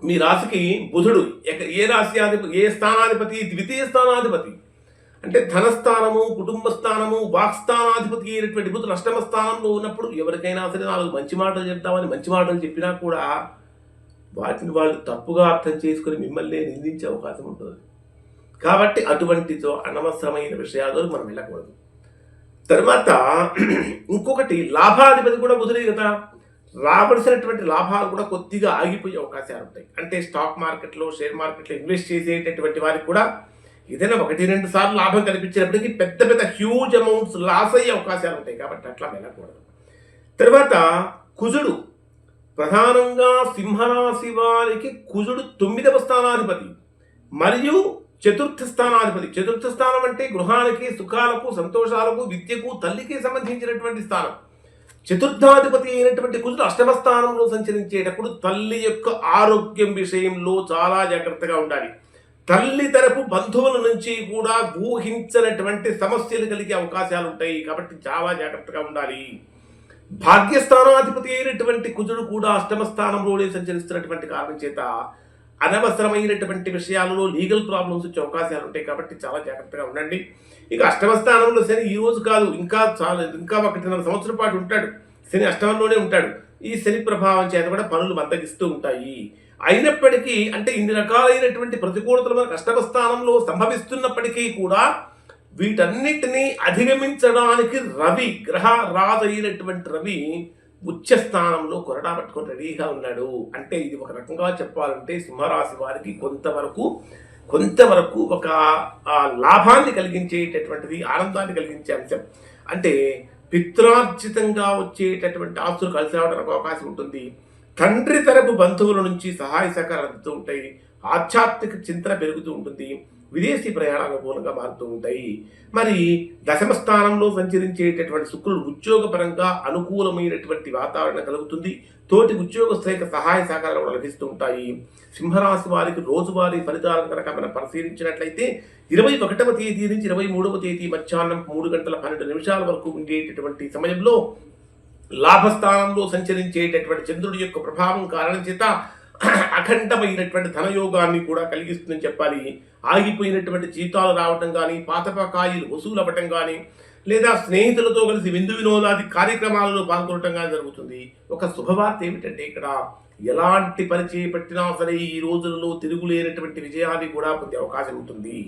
మీ రాశికి బుధుడు ఏ రాశ్యాధిపతి, ఏ స్థానాధిపతి? ద్వితీయ స్థానాధిపతి. అంటే ధనస్థానము, కుటుంబ స్థానము, వాక్స్థానాధిపతి అయినటువంటి బుధుడు అష్టమ స్థానంలో ఉన్నప్పుడు ఎవరికైనా సరే 4 మంచి మాటలు చెప్తామని మంచి మాటలు చెప్పినా కూడా వాటిని వాళ్ళు తప్పుగా అర్థం చేసుకుని మిమ్మల్ని నిందించే అవకాశం ఉంటుంది. కాబట్టి అటువంటితో అనవసరమైన విషయాల్లో మనం వెళ్ళకూడదు. తర్వాత ఇంకొకటి, లాభాధిపతి కూడా బుధుడే కదా, రావలసినటువంటి లాభాలు కూడా కొద్దిగా ఆగిపోయే అవకాశాలు ఉంటాయి. అంటే స్టాక్ మార్కెట్లో, షేర్ మార్కెట్లో ఇన్వెస్ట్ చేసేటటువంటి వారికి కూడా ఏదైనా 1-2 సార్లు లాభం కనిపించినప్పటికీ పెద్ద పెద్ద హ్యూజ్ అమౌంట్స్ లాస్ అయ్యే అవకాశాలు ఉంటాయి. కాబట్టి అట్లా వెళ్ళకూడదు. తర్వాత కుజుడు, ప్రధానంగా సింహరాశి వారికి కుజుడు 9వ స్థానాధిపతి మరియు చతుర్థ స్థానాధిపతి. చతుర్థ స్థానం అంటే గృహానికి, సుఖాలకు, సంతోషాలకు, విద్యకు, తల్లికి సంబంధించినటువంటి స్థానం. చతుర్థాధిపతి అయినటువంటి కుజుడు అష్టమ స్థానంలో సంచరించేటప్పుడు తల్లి యొక్క ఆరోగ్యం విషయంలో చాలా జాగ్రత్తగా ఉండాలి. తల్లి తరపు బంధువుల నుంచి కూడా ఊహించినటువంటి సమస్యలు కలిగే అవకాశాలు ఉంటాయి. కాబట్టి చాలా జాగ్రత్తగా ఉండాలి. భాగ్యస్థానాధిపతి అయినటువంటి కుజుడు కూడా అష్టమ స్థానంలోనే సంచరిస్తున్నటువంటి కారణం చేత అనవసరమైనటువంటి విషయాలలో లీగల్ ప్రాబ్లమ్స్ వచ్చే అవకాశాలు ఉంటాయి. కాబట్టి చాలా జాగ్రత్తగా ఉండండి. ఇక అష్టమ స్థానంలో శని ఈ రోజు కాదు, ఇంకా 1.5 సంవత్సరం పాటు ఉంటాడు. శని అష్టమంలోనే ఉంటాడు. ఈ శని ప్రభావం చేత కూడా పనులు మందగిస్తూ ఉంటాయి. అయినప్పటికీ అంటే ఇన్ని రకాలైనటువంటి ప్రతికూలతలు మనకు అష్టమ స్థానంలో సంభవిస్తున్నప్పటికీ కూడా వీటన్నిటినీ అధిగమించడానికి రవి, గ్రహ రాజు అయినటువంటి రవి ఉచ్చ స్థానంలో కొరడా పట్టుకొని రెడీగా ఉన్నాడు. అంటే ఇది ఒక రకంగా చెప్పాలంటే సింహరాశి వారికి కొంతవరకు ఒక లాభాన్ని కలిగించేటటువంటిది, ఆనందాన్ని కలిగించే అంశం. అంటే పిత్రార్జితంగా వచ్చేటటువంటి ఆస్తులు కలిసి రావడానికి అవకాశం ఉంటుంది. తండ్రి తరపు బంధువుల నుంచి సహాయ సహకారాలు అందుతూ ఉంటాయి. ఆధ్యాత్మిక చింతన పెరుగుతూ ఉంటుంది. విదేశీ ప్రయాణాలు అనుకూలంగా మారుతూ ఉంటాయి. మరి దశమ స్థానంలో సంచరించేటటువంటి శుక్రుడు ఉద్యోగపరంగా అనుకూలమైనటువంటి వాతావరణం కలుగుతుంది. తోటి ఉద్యోగస్తుల యొక్క సహాయ సహకారాలు కూడా లభిస్తూ ఉంటాయి. సింహరాశి వారికి రోజువారీ ఫలితాలను కనుక మనం పరిశీలించినట్లయితే 21వ తేదీ నుంచి 23వ తేదీ మధ్యాహ్నం 3:12 వరకు ఉండేటటువంటి సమయంలో లాభస్థానంలో సంచరించేటటువంటి చంద్రుడి యొక్క ప్రభావం కారణం చేత అఖండమైనటువంటి ధనయోగాన్ని కూడా కలిగిస్తుందని చెప్పాలి. ఆగిపోయినటువంటి జీతాలు రావటం కానీ, పాత బకాయిలు వసూలు అవ్వటం కానీ, లేదా స్నేహితులతో కలిసి విందు వినోదాది కార్యక్రమాలలో పాల్గొనటం కానీ జరుగుతుంది. ఒక శుభవార్త ఏమిటంటే ఇక్కడ ఎలాంటి పని చేపట్టినా సరే ఈ రోజులలో తిరుగులేనటువంటి విజయాన్ని కూడా పొందే అవకాశం ఉంటుంది.